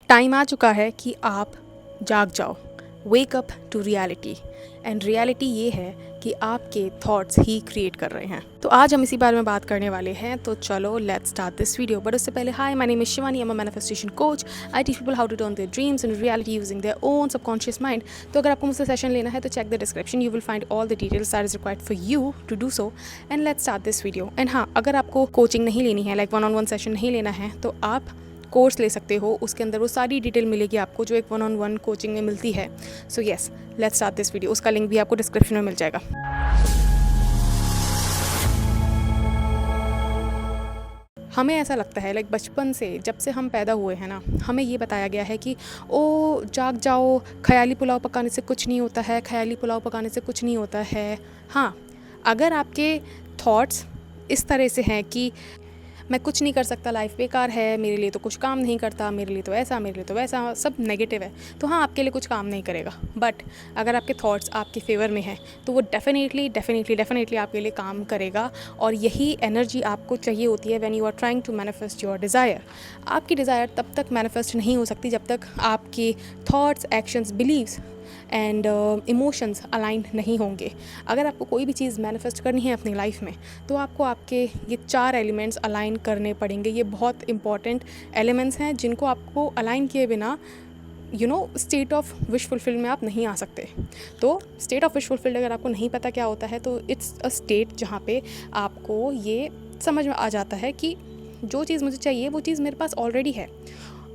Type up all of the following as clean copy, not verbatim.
Time आ चुका है कि आप जाग जाओ, wake up to reality. And reality ये है कि आपके थॉट्स ही क्रिएट कर रहे हैं। तो आज हम इसी बारे में बात करने वाले हैं, तो चलो let's start this video. But उससे पहले, hi, my name is Shivani, I am a manifestation coach. I teach people how to turn their dreams in reality using their own subconscious mind. तो अगर आपको मुझसे सेशन लेना है तो check the description, you will find all the details that is required for you to do so. And let's start this video. And हाँ, अगर आपको कोचिंग नहीं लेनी है, लाइक 1-on-1 सेशन नहीं लेना है, तो आप कोर्स ले सकते हो। उसके अंदर वो सारी डिटेल मिलेगी आपको जो एक 1-on-1 कोचिंग में मिलती है। So yes, let's start this video. उसका लिंक भी आपको डिस्क्रिप्शन में मिल जाएगा। हमें ऐसा लगता है, लाइक बचपन से जब से हम पैदा हुए हैं ना, हमें ये बताया गया है कि ओ जाग जाओ, ख्याली पुलाव पकाने से कुछ नहीं होता है, ख्याली पुलाव पकाने से कुछ नहीं होता है। हाँ, अगर आपके थॉट्स इस तरह से हैं कि मैं कुछ नहीं कर सकता, लाइफ बेकार है, मेरे लिए तो कुछ काम नहीं करता, मेरे लिए तो ऐसा, मेरे लिए तो वैसा, सब नेगेटिव है, तो हाँ, आपके लिए कुछ काम नहीं करेगा। बट अगर आपके थॉट्स आपके फेवर में हैं तो वो डेफिनेटली आपके लिए काम करेगा। और यही एनर्जी आपको चाहिए होती है when you are trying to manifest your desire. आपकी डिज़ायर तब तक मैनिफेस्ट नहीं हो सकती जब तक आपके thoughts, actions, believes and emotions align नहीं होंगे। अगर आपको कोई भी चीज़ मैनिफेस्ट करनी है अपनी लाइफ में, तो आपको आपके ये 4 एलिमेंट्स अलाइन करने पड़ेंगे। ये बहुत इंपॉर्टेंट एलिमेंट्स हैं जिनको आपको अलाइन किए बिना स्टेट ऑफ विश फुलफिल में आप नहीं आ सकते। तो स्टेट ऑफ विश फुलफिल्ड अगर आपको नहीं पता क्या होता है, तो इट्स अ स्टेट जहाँ पे आपको ये समझ में आ जाता है कि जो चीज़ मुझे चाहिए वो चीज़ मेरे पास ऑलरेडी है।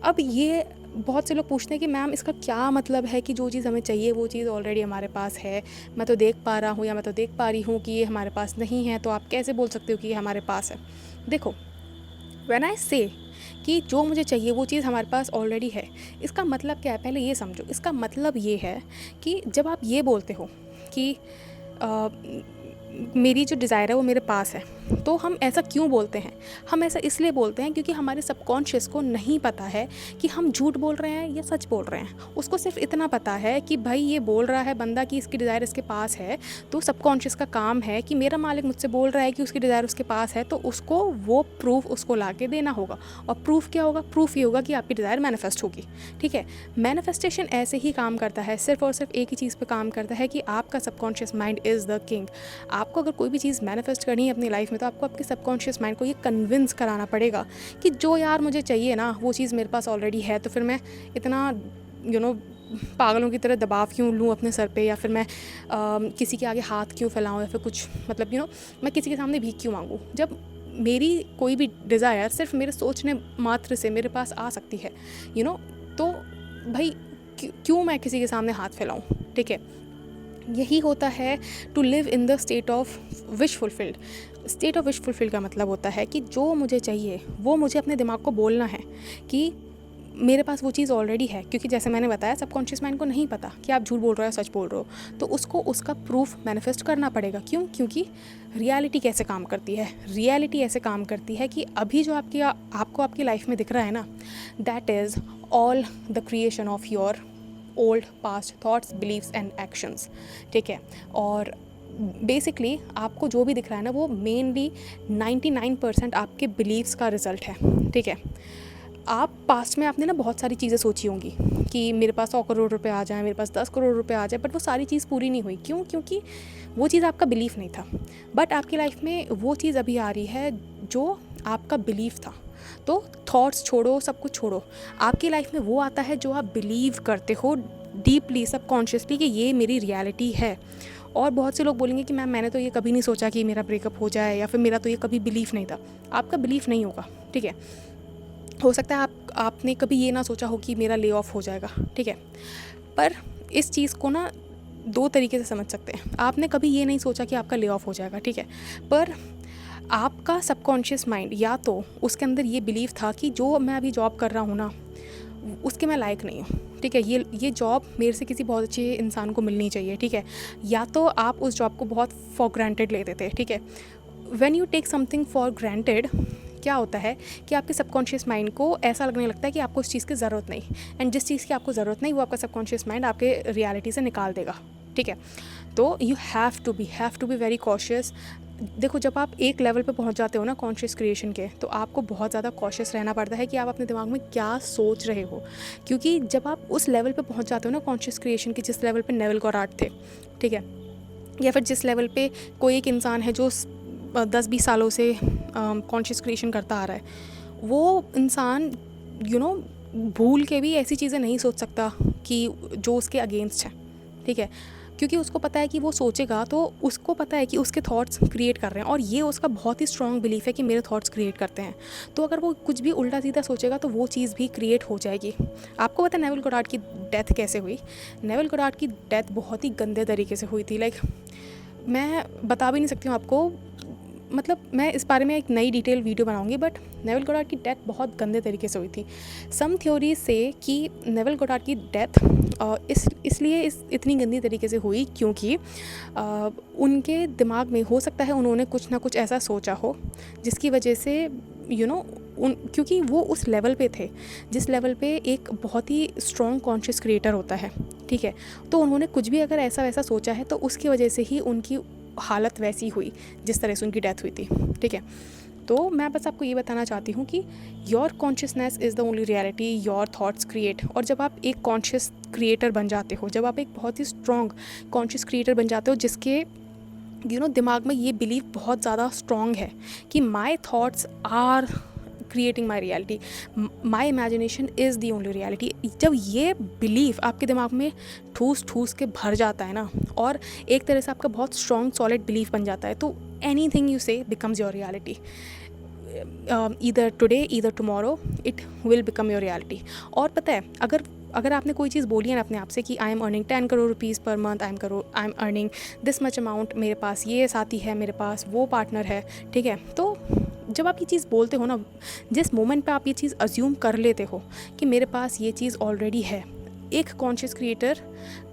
अब ये बहुत से लोग पूछते हैं कि मैम इसका क्या मतलब है कि जो चीज़ हमें चाहिए वो चीज़ ऑलरेडी हमारे पास है। मैं तो देख पा रहा हूँ या मैं तो देख पा रही हूँ कि ये हमारे पास नहीं है, तो आप कैसे बोल सकते हो कि ये हमारे पास है। देखो, व्हेन आई से कि जो मुझे चाहिए वो चीज़ हमारे पास ऑलरेडी है, इसका मतलब क्या है, पहले ये समझो। इसका मतलब ये है कि जब आप ये बोलते हो कि मेरी जो डिज़ायर है वो मेरे पास है, तो हम ऐसा क्यों बोलते हैं? हम ऐसा इसलिए बोलते हैं क्योंकि हमारे सबकॉन्शियस को नहीं पता है कि हम झूठ बोल रहे हैं या सच बोल रहे हैं। उसको सिर्फ इतना पता है कि भाई ये बोल रहा है बंदा कि इसकी डिज़ायर इसके पास है, तो सबकॉन्शियस का काम है कि मेरा मालिक मुझसे बोल रहा है कि उसकी डिज़ायर उसके पास है, तो उसको वो प्रूफ उसको ला के देना होगा। और प्रूफ क्या होगा? प्रूफ ये होगा कि आपकी डिज़ायर मैनिफेस्ट होगी। ठीक है, मैनिफेस्टेशन ऐसे ही काम करता है, सिर्फ और सिर्फ एक ही चीज़ पर काम करता है कि आपका subconscious mind is the king. आपको अगर कोई भी चीज़ मैनिफेस्ट करनी है अपनी लाइफ में, तो आपको आपके सबकॉन्शियस माइंड को ये कन्विंस कराना पड़ेगा कि जो यार मुझे चाहिए ना वो चीज़ मेरे पास ऑलरेडी है, तो फिर मैं इतना पागलों की तरह दबाव क्यों लूँ अपने सर पे, या फिर मैं किसी के आगे हाथ क्यों फैलाऊँ, या फिर कुछ मतलब मैं किसी के सामने भीख क्यों मांगूँ, जब मेरी कोई भी डिज़ायर सिर्फ मेरे सोचने मात्र से मेरे पास आ सकती है। तो भाई क्यों मैं किसी के सामने हाथ फैलाऊँ? ठीक है, यही होता है to live in the state of wish fulfilled. State of wish fulfilled का मतलब होता है कि जो मुझे चाहिए वो मुझे अपने दिमाग को बोलना है कि मेरे पास वो चीज़ ऑलरेडी है। क्योंकि जैसे मैंने बताया, सबकॉन्शियस माइंड को नहीं पता कि आप झूठ बोल रहे हो या सच बोल रहे हो, तो उसको उसका प्रूफ मैनिफेस्ट करना पड़ेगा। क्यों? क्योंकि रियलिटी कैसे काम करती है? रियलिटी ऐसे काम करती है कि अभी जो आपको आपकी लाइफ में दिख रहा है ना, that is all the creation of your old past thoughts, believes and actions. ठीक है, और बेसिकली आपको जो भी दिख रहा है ना, वो मेनली 99% आपके बिलीव्स का रिज़ल्ट है। ठीक है, आप पास्ट में आपने ना बहुत सारी चीज़ें सोची होंगी कि मेरे पास 100 करोड़ रुपए आ जाए, मेरे पास 10 करोड़ रुपए आ जाए, बट वो सारी चीज़ पूरी नहीं हुई। क्यों? क्योंकि वो चीज़ आपका बिलीफ नहीं था। बट आपकी लाइफ में वो चीज़ अभी आ रही है जो आपका बिलीफ था। तो थॉट्स छोड़ो, सब कुछ छोड़ो, आपकी लाइफ में वो आता है जो आप बिलीव करते हो डीपली, सबकॉन्शियसली, कि ये मेरी रियलिटी है। और बहुत से लोग बोलेंगे कि मैम मैंने तो ये कभी नहीं सोचा कि मेरा ब्रेकअप हो जाए, या फिर मेरा तो ये कभी बिलीफ नहीं था। आपका बिलीफ नहीं होगा। ठीक है, हो सकता है आपने कभी ये ना सोचा हो कि मेरा ले ऑफ हो जाएगा। ठीक है, पर इस चीज़ को ना 2 तरीके से समझ सकते हैं। आपने कभी ये नहीं सोचा कि आपका ले ऑफ हो जाएगा, ठीक है, पर आपका सबकॉन्शियस माइंड या तो उसके अंदर ये बिलीव था कि जो मैं अभी जॉब कर रहा हूँ ना, उसके मैं लायक नहीं हूँ। ठीक है, ये जॉब मेरे से किसी बहुत अच्छे इंसान को मिलनी चाहिए। ठीक है, या तो आप उस जॉब को बहुत फॉर ग्रांटेड लेते थे। ठीक है, when you take something for granted, क्या होता है कि आपके सबकॉन्शियस माइंड को ऐसा लगने लगता है कि आपको उस चीज़ की ज़रूरत नहीं, एंड जिस चीज़ की आपको ज़रूरत नहीं वो आपका सबकॉन्शियस माइंड आपके रियलिटी से निकाल देगा। ठीक है। तो you have to be very cautious. देखो, जब आप एक लेवल पे पहुंच जाते हो ना कॉन्शियस क्रिएशन के, तो आपको बहुत ज़्यादा कॉशियस रहना पड़ता है कि आप अपने दिमाग में क्या सोच रहे हो, क्योंकि जब आप उस लेवल पे पहुंच जाते हो ना कॉन्शियस क्रिएशन के, जिस लेवल पे नेविल गॉरार्ड थे, ठीक है, या फिर जिस लेवल पे कोई एक इंसान है जो 10-20 सालों से कॉन्शियस क्रिएशन करता आ रहा है, वो इंसान भूल के भी ऐसी चीज़ें नहीं सोच सकता कि जो उसके अगेंस्ट है, ठीक है, क्योंकि उसको पता है कि वो सोचेगा तो उसको पता है कि उसके थॉट्स क्रिएट कर रहे हैं, और ये उसका बहुत ही स्ट्रॉन्ग बिलीफ है कि मेरे थॉट्स क्रिएट करते हैं। तो अगर वो कुछ भी उल्टा सीधा सोचेगा तो वो चीज़ भी क्रिएट हो जाएगी। आपको पता है नेविल गॉडार्ड की डेथ कैसे हुई? नेविल गॉडार्ड की डेथ बहुत ही गंदे तरीके से हुई थी। मैं बता भी नहीं सकती हूँ आपको, मतलब मैं इस बारे में एक नई डिटेल वीडियो बनाऊंगी, बट नेविल गॉडार्ड की डेथ बहुत गंदे तरीके से हुई थी। सम थ्योरीज से कि नेविल गॉडार्ड की डेथ इसलिए इतनी गंदी तरीके से हुई क्योंकि उनके दिमाग में हो सकता है उन्होंने कुछ ना कुछ ऐसा सोचा हो जिसकी वजह से क्योंकि वो उस लेवल पे थे जिस लेवल पे एक बहुत ही स्ट्रॉन्ग कॉन्शियस क्रिएटर होता है, ठीक है। तो उन्होंने कुछ भी अगर ऐसा वैसा सोचा है तो उसकी वजह से ही उनकी हालत वैसी हुई जिस तरह से उनकी डेथ हुई थी, ठीक है। तो मैं बस आपको ये बताना चाहती हूँ कि your consciousness is the only reality, your thoughts create. और जब आप एक कॉन्शियस क्रिएटर बन जाते हो, जब आप एक बहुत ही स्ट्रॉन्ग कॉन्शियस क्रिएटर बन जाते हो जिसके दिमाग में ये बिलीव बहुत ज़्यादा स्ट्रॉन्ग है कि my thoughts are creating my reality, my imagination is the only reality, जब ये बिलीव आपके दिमाग में ठूस ठूस के भर जाता है ना, और एक तरह से आपका बहुत स्ट्रॉन्ग सॉलिड बिलीव बन जाता है, तो एनी थिंग यू से becomes your reality. Either today either tomorrow it will become your reality. और पता है, अगर आपने कोई चीज़ बोली है ना अपने आप से कि I am earning 10 crore rupees per month, I am earning this much amount, मेरे पास ये साथी है, मेरे पास वो पार्टनर है, ठीक है। तो जब आप ये चीज़ बोलते हो ना, जिस मोमेंट पे आप ये चीज़ अज्यूम कर लेते हो कि मेरे पास ये चीज़ ऑलरेडी है, एक कॉन्शियस क्रिएटर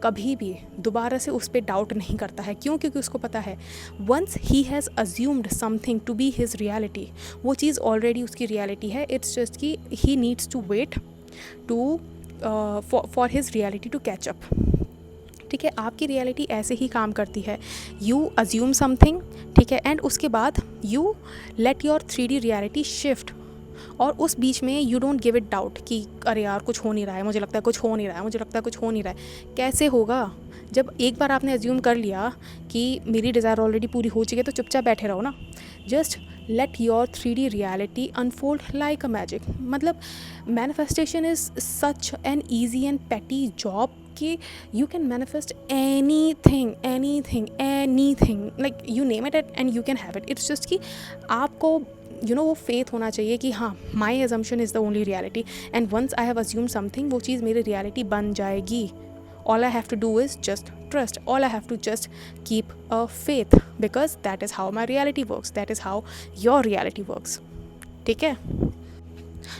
कभी भी दोबारा से उस पर डाउट नहीं करता है। क्यों? क्योंकि उसको पता है once he has assumed something to be his reality, वो चीज़ ऑलरेडी उसकी रियलिटी है। इट्स जस्ट कि he needs to wait to for his reality to catch up, ठीक है। आपकी रियलिटी ऐसे ही काम करती है, यू अज्यूम समथिंग, ठीक है, एंड उसके बाद you let your 3D reality shift, और उस बीच में you don't give it doubt कि अरे यार कुछ हो नहीं रहा है, मुझे लगता है कुछ हो नहीं रहा है, मुझे लगता है कुछ हो नहीं रहा है। कैसे होगा? जब एक बार आपने अज्यूम कर लिया कि मेरी डिज़ायर ऑलरेडी पूरी हो चुकी है, तो चुपचाप बैठे रहो ना। Just let your 3D reality unfold like a magic. मतलब manifestation is such an easy and petty job कि you can manifest anything, like you name it and you can have it. It's just कि आपको वो faith होना चाहिए कि हाँ, my assumption is the only reality, and once I have assume something, वो चीज़ मेरी रियलिटी बन जाएगी। All I have to do is just trust. All I have to just keep a faith, because that is how my reality works. That is how your reality works. ठीक है?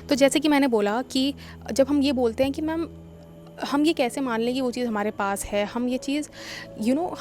तो जैसे कि मैंने बोला कि जब हम ये बोलते हैं कि मैम हम ये कैसे मान लें कि वो चीज़ हमारे पास है, हम ये चीज़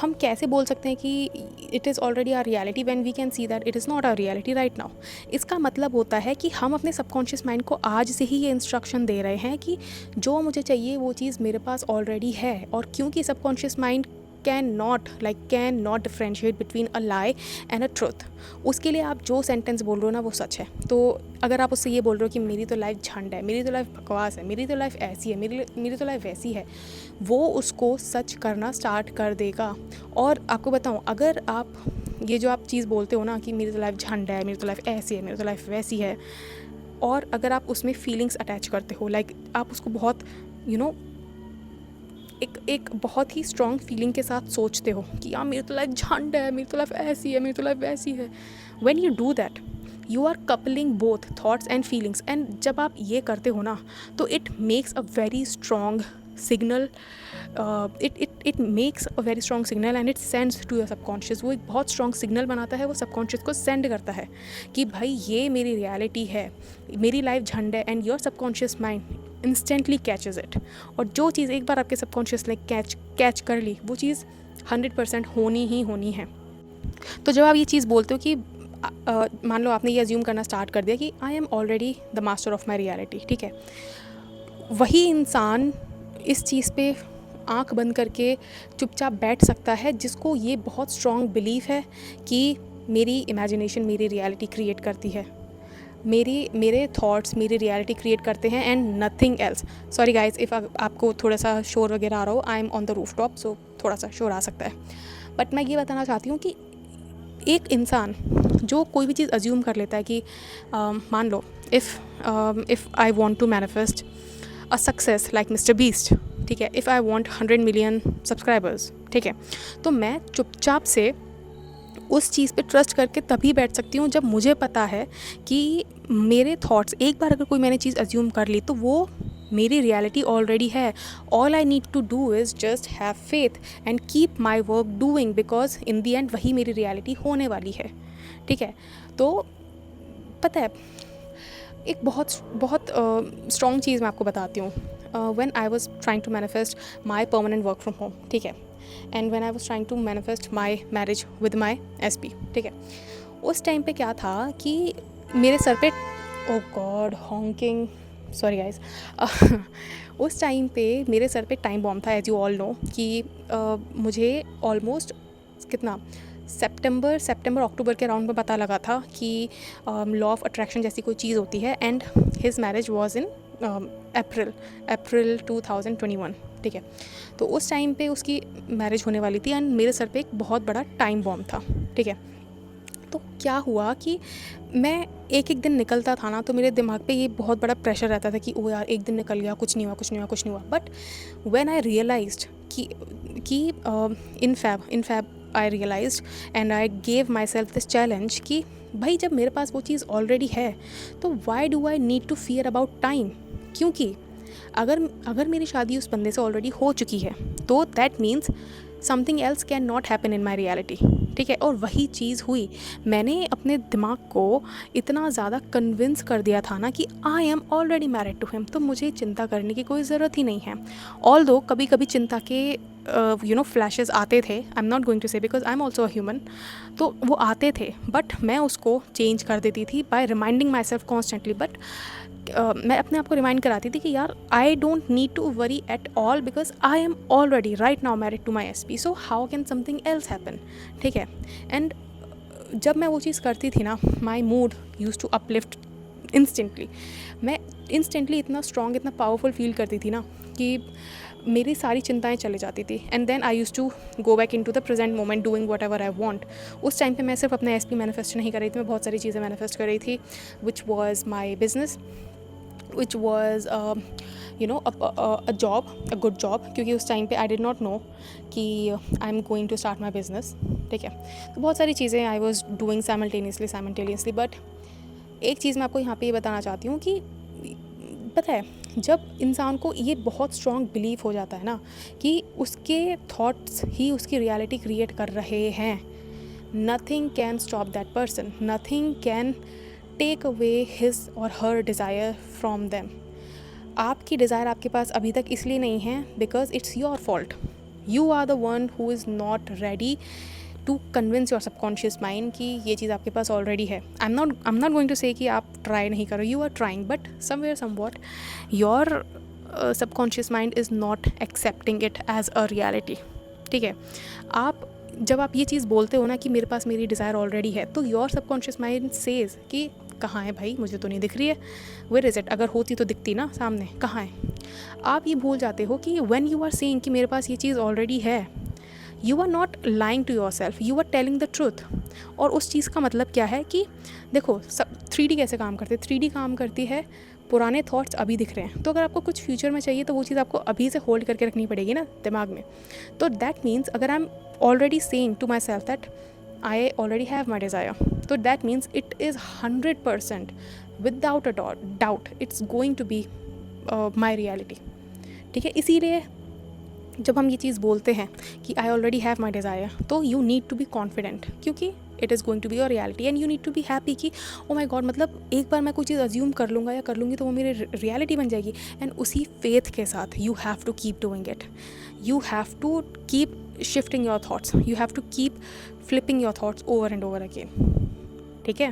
हम कैसे बोल सकते हैं कि it is already our reality when we can see that it is not our reality right now. इसका मतलब होता है कि हम अपने सबकॉन्शियस माइंड को आज से ही ये इंस्ट्रक्शन दे रहे हैं कि जो मुझे चाहिए वो चीज़ मेरे पास ऑलरेडी है। और क्योंकि subconscious mind can not differentiate between a lie and a truth, उसके लिए आप जो सेंटेंस बोल रहे हो ना वो सच है। तो अगर आप उससे ये बोल रहे हो कि मेरी तो लाइफ झंड है, मेरी तो लाइफ बकवास है, मेरी तो लाइफ ऐसी है, मेरी तो लाइफ वैसी है, वो उसको सच करना स्टार्ट कर देगा। और आपको बताऊँ, अगर आप ये जो आप चीज़ बोलते हो ना कि मेरी तो लाइफ झंड है, मेरी तो लाइफ ऐसी है, मेरी तो लाइफ वैसी है, और अगर आप उसमें फीलिंग्स अटैच करते हो, लाइक आप उसको बहुत एक बहुत ही स्ट्रॉन्ग फीलिंग के साथ सोचते हो कि यार मेरी तो लाइफ झंड है, मेरी तो लाइफ ऐसी है, मेरी तो लाइफ वैसी है, when you do that you are coupling both thoughts and feelings. And जब आप ये करते हो ना तो it makes a very strong signal, it makes a very strong signal and it sends to your subconscious. वो एक बहुत स्ट्रॉन्ग सिग्नल बनाता है, वो सबकॉन्शियस को सेंड करता है कि भाई ये मेरी रियलिटी है, मेरी लाइफ झंड है, and your subconscious mind instantly catches it. और जो चीज़ एक बार आपके सबकॉन्शियस ने कैच कर ली, वो चीज़ 100% होनी ही होनी है। तो जब आप ये चीज़ बोलते हो कि मान लो आपने ये अज्यूम करना स्टार्ट कर दिया कि I am already the master of my reality, ठीक है, वही इंसान इस चीज़ पे आंख बंद करके चुपचाप बैठ सकता है जिसको ये बहुत स्ट्रॉन्ग बिलीफ है कि मेरी इमेजिनेशन मेरी रियलिटी क्रिएट करती है, मेरे थॉट्स मेरी रियलिटी क्रिएट करते हैं and nothing else. Sorry guys if आपको थोड़ा सा शोर वगैरह आ रहा हो, I am on the roof top, so थोड़ा सा शोर आ सकता है। बट मैं ये बताना चाहती हूँ कि एक इंसान जो कोई भी चीज़ अज्यूम कर लेता है कि मान लो if I want to manifest a success like mister Beast, ठीक है, if I want 100 million subscribers, ठीक है, तो मैं चुपचाप से उस चीज़ पे ट्रस्ट करके तभी बैठ सकती हूँ जब मुझे पता है कि मेरे थॉट्स, एक बार अगर कोई मैंने चीज़ अज्यूम कर ली तो वो मेरी रियलिटी ऑलरेडी है। All I need to do is just have faith and keep my work doing, because in the end वही मेरी रियलिटी होने वाली है, ठीक है। तो पता है एक बहुत स्ट्रॉन्ग चीज़ मैं आपको बताती हूँ। When I was trying to manifest my permanent work from home, ठीक है, and when I was trying to manifest my marriage with my SP, ठीक है, उस टाइम पे क्या था कि मेरे सर पे, ओ गॉड हॉन्किंग, सॉरी गाइस, उस टाइम पे मेरे सर पे टाइम बॉम्ब था, एज यू ऑल नो, कि मुझे ऑलमोस्ट कितना सितंबर अक्टूबर के अराउंड में पता लगा था कि लॉ ऑफ अट्रैक्शन जैसी कोई चीज़ होती है, and his marriage was in April 2021, ठीक है। तो उस टाइम पे उसकी मैरिज होने वाली थी एंड मेरे सर पे एक बहुत बड़ा टाइम बॉम्ब था, ठीक है। तो क्या हुआ कि मैं एक एक दिन निकलता था ना, तो मेरे दिमाग पे ये बहुत बड़ा प्रेशर रहता था कि ओ यार एक दिन निकल गया, कुछ नहीं हुआ। बट व्हेन आई रियलाइज्ड कि in Feb I realized and I gave myself this challenge कि भाई जब मेरे पास वो चीज़ ऑलरेडी है तो why do I need to fear about time, क्योंकि अगर मेरी शादी उस बंदे से ऑलरेडी हो चुकी है तो that means something else can not happen in my reality, ठीक है। और वही चीज़ हुई, मैंने अपने दिमाग को इतना ज़्यादा कन्विंस कर दिया था ना कि I am already married to him, तो मुझे चिंता करने की कोई ज़रूरत ही नहीं है। ऑल्दो कभी कभी चिंता के फ्लैशेस आते थे, I am not going to say because I am also a human, तो वो आते थे, बट मैं उसको चेंज कर देती थी by reminding myself constantly. But मैं अपने आप को रिमाइंड कराती थी कि यार I don't need to worry at all because I am already right now married to my SP, so how can something else happen, ठीक है। एंड जब मैं वो चीज़ करती थी ना, my mood use to uplift instantly. मैं इंस्टेंटली इतना स्ट्रॉन्ग, इतना पावरफुल फील करती थी ना कि मेरी सारी चिंताएं चले जाती थी, and then I use to go back into the present moment doing whatever I want. उस टाइम पे मैं सिर्फ अपने एसपी मैनिफेस्ट नहीं कर रही थी, मैं बहुत सारी चीज़ें मैनिफेस्ट कर रही थी, which was my business, which was a job, a good job, क्योंकि उस टाइम पे I did not know कि I'm going to start my business, ठीक है। तो बहुत सारी चीज़ें I was doing simultaneously, but एक चीज़ मैं आपको यहाँ पे ये बताना चाहती हूँ कि पता है जब इंसान को ये बहुत स्ट्रॉन्ग बिलीव हो जाता है ना कि उसके थॉट्स ही उसकी रियलिटी क्रिएट कर रहे हैं, nothing can stop that person, nothing can take away his or her desire from them. आपकी डिज़ायर आपके पास अभी तक इसलिए नहीं है because it's your fault, you are the one who is not ready to convince your subconscious mind कि ये चीज़ आपके पास ऑलरेडी है। I am not going to say कि आप ट्राई नहीं करो, you are trying, but somewhere somewhat your subconscious mind is not accepting it as a reality, ठीक है। जब आप ये चीज़ बोलते हो ना कि मेरे पास मेरी डिज़ायर ऑलरेडी है, तो योर सबकॉन्शियस माइंड सेज कि कहाँ है भाई, मुझे तो नहीं दिख रही है, वेयर इज़ इट, अगर होती तो दिखती ना सामने, कहाँ है। आप ये भूल जाते हो कि व्हेन यू आर सेइंग कि मेरे पास ये चीज़ ऑलरेडी है, you are not lying to yourself, you are telling the truth. और उस चीज़ का मतलब क्या है कि देखो 3D कैसे काम करते हैं, 3D काम करती है, पुराने थॉट्स अभी दिख रहे हैं, तो अगर आपको कुछ फ्यूचर में चाहिए तो वो चीज़ आपको अभी से होल्ड करके रखनी पड़ेगी ना दिमाग में। तो दैट मीन्स अगर I am already saying to myself that I already have my desire, तो that means it is 100% without a doubt it's going to be my reality, ठीक है। इसीलिए जब हम ये चीज़ बोलते हैं कि I already have my desire, तो you need to be confident, क्योंकि it is going to be your reality and you need to be happy कि ओ माई गॉड, मतलब एक बार मैं कोई चीज़ अज्यूम कर लूँगा या कर लूँगी तो वो मेरी रियलिटी बन जाएगी। एंड उसी फेथ के साथ you have to keep doing it, you have to keep shifting your thoughts, you have to keep flipping your thoughts over and over again, ठीक है।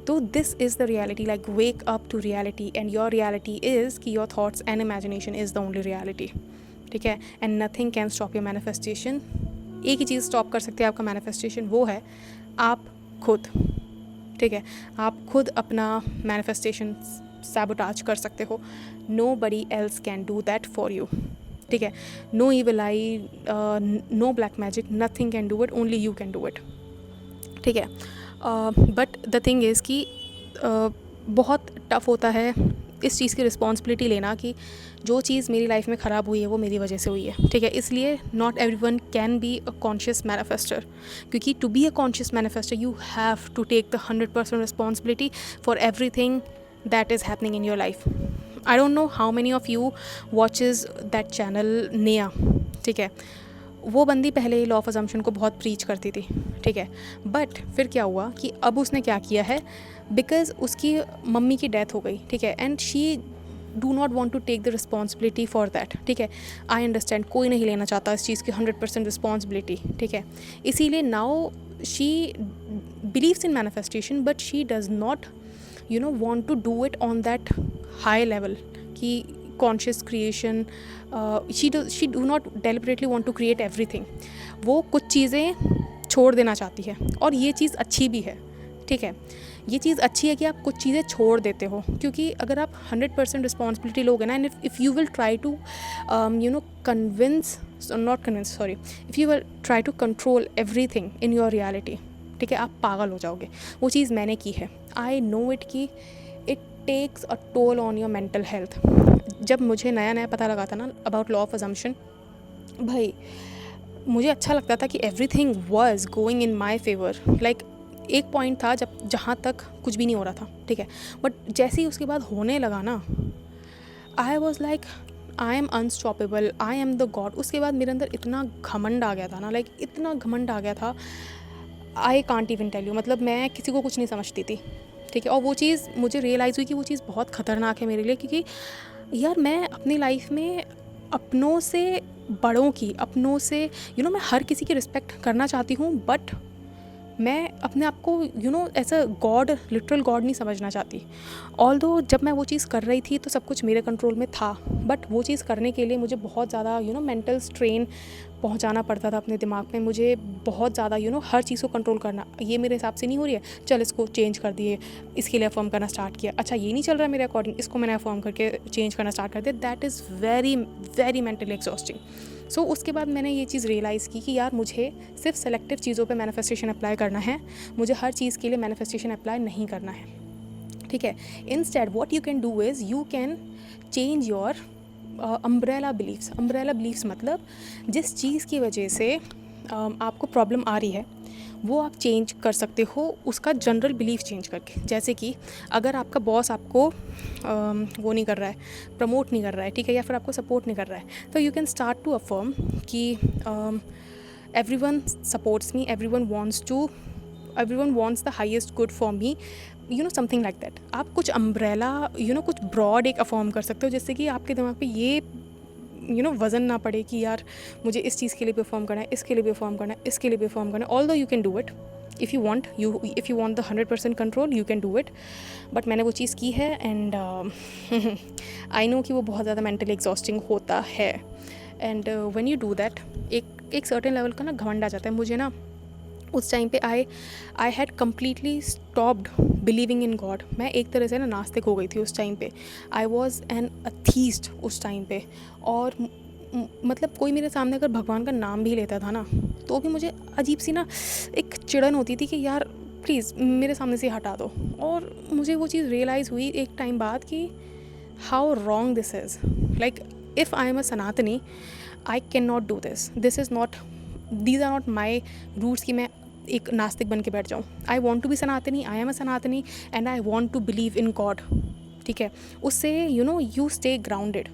तो this is the reality, like wake up to reality, and your reality is कि your thoughts and imagination is the only reality, ठीक है, and nothing can stop your manifestation. एक ही चीज़ stop कर सकती है आपका मैनिफेस्टेशन, वो है आप खुद। ठीक है, आप खुद अपना मैनिफेस्टेशन सैबोटाज कर सकते हो। Nobody else can do that for you. ठीक है, no evil eye, no black magic, nothing can do it, only you can do it. ठीक है, बट द थिंग इज़ कि बहुत टफ होता है इस चीज़ की रिस्पॉन्सिबिलिटी लेना कि जो चीज़ मेरी लाइफ में ख़राब हुई है वो मेरी वजह से हुई है। ठीक है, इसलिए not everyone can be a conscious manifester, क्योंकि to be a conscious manifester you have to take the 100% responsibility for everything that is happening in your life. I don't know how many of you watches that channel Neha. ठीक है, वो बंदी पहले law of assumption को बहुत preach करती थी। ठीक है, बट फिर क्या हुआ कि अब उसने क्या किया है, बिकॉज उसकी मम्मी की डेथ हो गई। ठीक है, and she do not want to take the responsibility for that. ठीक है, आई अंडरस्टैंड, कोई नहीं लेना चाहता इस चीज़ की 100% रिस्पॉन्सिबिलिटी। ठीक है, इसीलिए now she believes in manifestation, but she does not want to do it on that high level कि conscious creation, she do not deliberately want to create everything। वो कुछ चीज़ें छोड़ देना चाहती है, और ये चीज़ अच्छी भी है। ठीक है, ये चीज़ अच्छी है कि आप कुछ चीज़ें छोड़ देते हो, क्योंकि अगर आप 100% रिस्पॉन्सिबिलिटी लोगे ना, and if you will try to if you will try to control everything in your reality, ठीक है, आप पागल हो जाओगे। वो चीज़ मैंने की है, आई नो इट कि it takes a toll on your mental health. जब मुझे नया नया पता लगा था ना अबाउट लॉ ऑफ अजम्पशन, भाई मुझे अच्छा लगता था कि everything was going in my favour. Like एक पॉइंट था जहाँ तक कुछ भी नहीं हो रहा था। ठीक है, बट जैसे ही उसके बाद होने लगा ना, I was like I am unstoppable, I am the God. उसके बाद मेरे अंदर इतना घमंड आ गया था ना, लाइक इतना घमंड आ गया था, I can't even tell you. मतलब मैं किसी को कुछ नहीं समझती थी। ठीक है, और वो चीज़ मुझे रियलाइज़ हुई कि वो चीज़ बहुत ख़तरनाक है मेरे लिए, क्योंकि यार मैं अपनी लाइफ में अपनों से बड़ों की, अपनों से मैं हर किसी की रिस्पेक्ट करना चाहती हूँ, बट मैं अपने आप को ऐसा गॉड, लिटरल गॉड नहीं समझना चाहती। ऑल्दो जब मैं वो चीज़ कर रही थी तो सब कुछ मेरे कंट्रोल में था, बट वो चीज़ करने के लिए मुझे बहुत ज़्यादा मेंटल स्ट्रेन पहुंचाना पड़ता था अपने दिमाग में। मुझे बहुत ज़्यादा हर चीज़ को कंट्रोल करना, ये मेरे हिसाब से नहीं हो रही है, चल इसको चेंज कर दिए, इसके लिए अफर्म करना स्टार्ट किया, अच्छा ये नहीं चल रहा है मेरे अकॉर्डिंग, इसको मैंने अफर्म करके चेंज करना स्टार्ट कर दिया। That is very very mentally exhausting. So उसके बाद मैंने ये चीज़ रियलाइज़ की कि यार मुझे सिर्फ सेलेक्टिव चीज़ों पे मैनिफेस्टेशन अप्लाई करना है, मुझे हर चीज़ के लिए मैनिफेस्टेशन अप्लाई नहीं करना है। ठीक है, instead what you can do is you can change your umbrella believes. Umbrella believes मतलब जिस चीज़ की वजह से आपको प्रॉब्लम आ रही है वो आप चेंज कर सकते हो उसका जनरल बिलीफ चेंज करके। जैसे कि अगर आपका बॉस आपको वो नहीं कर रहा है, प्रमोट नहीं कर रहा है, ठीक है, या फिर आपको सपोर्ट नहीं कर रहा है, तो you can start to affirm कि everyone supports me, everyone wants the highest good for me, something like that. आप कुछ अम्ब्रेला कुछ ब्रॉड एक अफर्म कर सकते हो, जिससे कि आपके दिमाग पे ये वज़न ना पड़े कि यार मुझे इस चीज़ के लिए भी परफॉर्म करना है, इसके लिए भी परफॉर्म करना है, इसके लिए भी परफॉर्म करना है। Although you can do it if you want the 100% control, you can do it. But मैंने वो चीज़ की है, एंड आई नो कि वो बहुत ज़्यादा मेंटली एग्जॉस्टिंग होता है। And when you do that, एक सर्टेन लेवल का ना घमंड आ जाता है। मुझे ना उस टाइम पे I had completely stopped believing in God. मैं एक तरह से ना नास्तिक हो गई थी उस टाइम पे। आई वॉज एन अथीस्ट उस टाइम पे। और मतलब कोई मेरे सामने अगर भगवान का नाम भी लेता था ना, तो भी मुझे अजीब सी ना एक चिड़न होती थी कि यार प्लीज़ मेरे सामने से हटा दो। और मुझे वो चीज़ रियलाइज़ हुई एक टाइम बाद कि how wrong this is. Like if I am a सनातनी, I can not do this is not, these are not my roots कि मैं एक नास्तिक बन के बैठ जाऊँ। आई वॉन्ट टू बी सनातनी, आई am a Sanatani, and I want to believe in God. ठीक है, उससे यू स्टे ग्राउंडेड।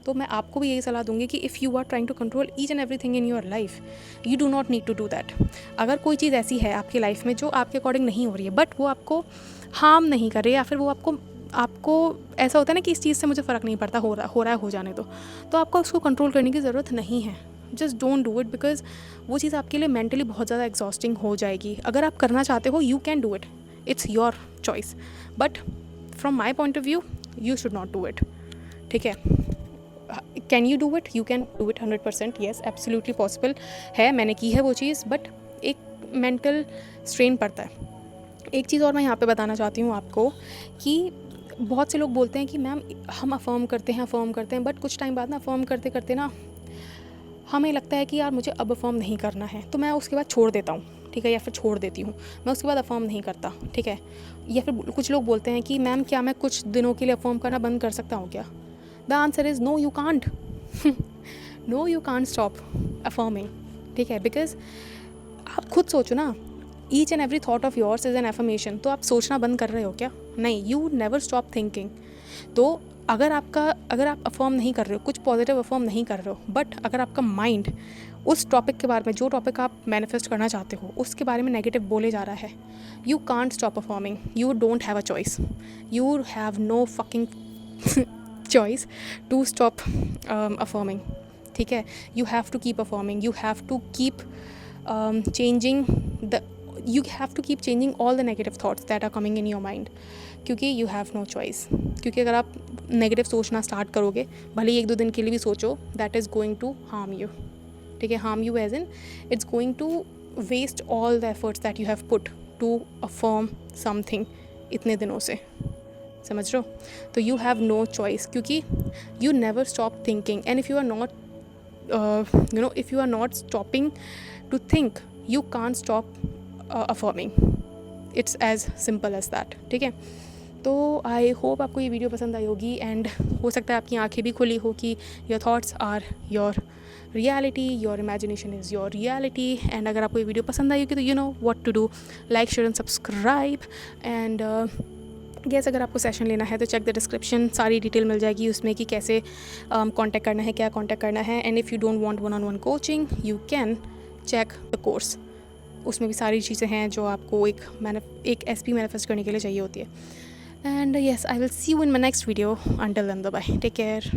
तो मैं आपको भी यही सलाह दूंगी कि if you are trying to control each and everything in your life, you do not need to do that. अगर कोई चीज़ ऐसी है आपकी लाइफ में जो आपके अकॉर्डिंग नहीं हो रही है, बट वो आपको हार्म नहीं कर रही, या फिर वो आपको ऐसा होता है ना कि इस चीज़ से मुझे फ़र्क नहीं पड़ता, हो रहा है हो जाने दो, तो आपको उसको कंट्रोल करने की ज़रूरत नहीं है। Just don't do it, because वो चीज़ आपके लिए मेंटली बहुत ज़्यादा एग्जॉस्टिंग हो जाएगी। अगर आप करना चाहते हो, you can do it, it's your choice, but from my point of view you should not do it. ठीक है, can you do it? You can do it 100%, yes, absolutely possible है, मैंने की है वो चीज़, बट एक मेंटल स्ट्रेन पड़ता है। एक चीज़ और मैं यहाँ पे बताना चाहती हूँ आपको कि बहुत से लोग बोलते हैं कि मैम हम अफर्म करते हैं, बट कुछ टाइम बाद ना अफर्म करते करते ना हमें लगता है कि यार मुझे अब अफर्म नहीं करना है, तो मैं उसके बाद छोड़ देता हूँ, ठीक है, या फिर छोड़ देती हूँ, मैं उसके बाद अफर्म नहीं करता, ठीक है। या फिर कुछ लोग बोलते हैं कि मैम क्या मैं कुछ दिनों के लिए अफर्म करना बंद कर सकता हूँ क्या? The answer is no, you can't. No, you can't stop affirming, ठीक है, बिकॉज आप खुद सोचो ना, each and every thought of yours is an affirmation. तो आप सोचना बंद कर रहे हो क्या? नहीं, यू नेवर स्टॉप थिंकिंग। तो अगर आप अफर्म नहीं कर रहे हो, कुछ पॉजिटिव अफर्म नहीं कर रहे हो, बट अगर आपका माइंड उस टॉपिक के बारे में, जो टॉपिक आप मैनिफेस्ट करना चाहते हो, उसके बारे में नेगेटिव बोले जा रहा है, you can't stop affirming, you don't have a choice, you have no fucking choice to stop affirming, ठीक है। You have to keep affirming, you have to keep changing the you have to keep changing all the negative thoughts that are coming in your mind, क्योंकि you have no choice। क्योंकि अगर आप negative सोचना start करोगे, भले ही 1-2 दिन के लिए भी सोचो, that is going to harm you, ठीक है। harm you as in it's going to waste all the efforts that you have put to affirm something इतने दिनों से, समझ रहे हो? तो you have no choice, क्योंकि you never stop thinking, and if you are not if you are not stopping to think, you can't stop affirming, it's as simple as that, ठीक है। तो आई होप आपको ये video पसंद आई होगी, and हो सकता है आपकी आंखें भी खुली हो कि your thoughts are your reality, your imagination is your reality. And अगर आपको ये वीडियो पसंद आई होगी तो you know what to do, like, share and subscribe. And guys अगर आपको सेशन लेना है तो चेक द डिस्क्रिप्शन, सारी डिटेल मिल जाएगी उसमें कि कैसे कांटेक्ट करना है, क्या कांटेक्ट करना है। And if you don't want 1-on-1 coaching, you can check the course, उसमें भी सारी चीज़ें हैं जो आपको एक SP मैनिफेस्ट करने के लिए चाहिए होती है। And yes, I will see you in my next video. Until then, bye, take care.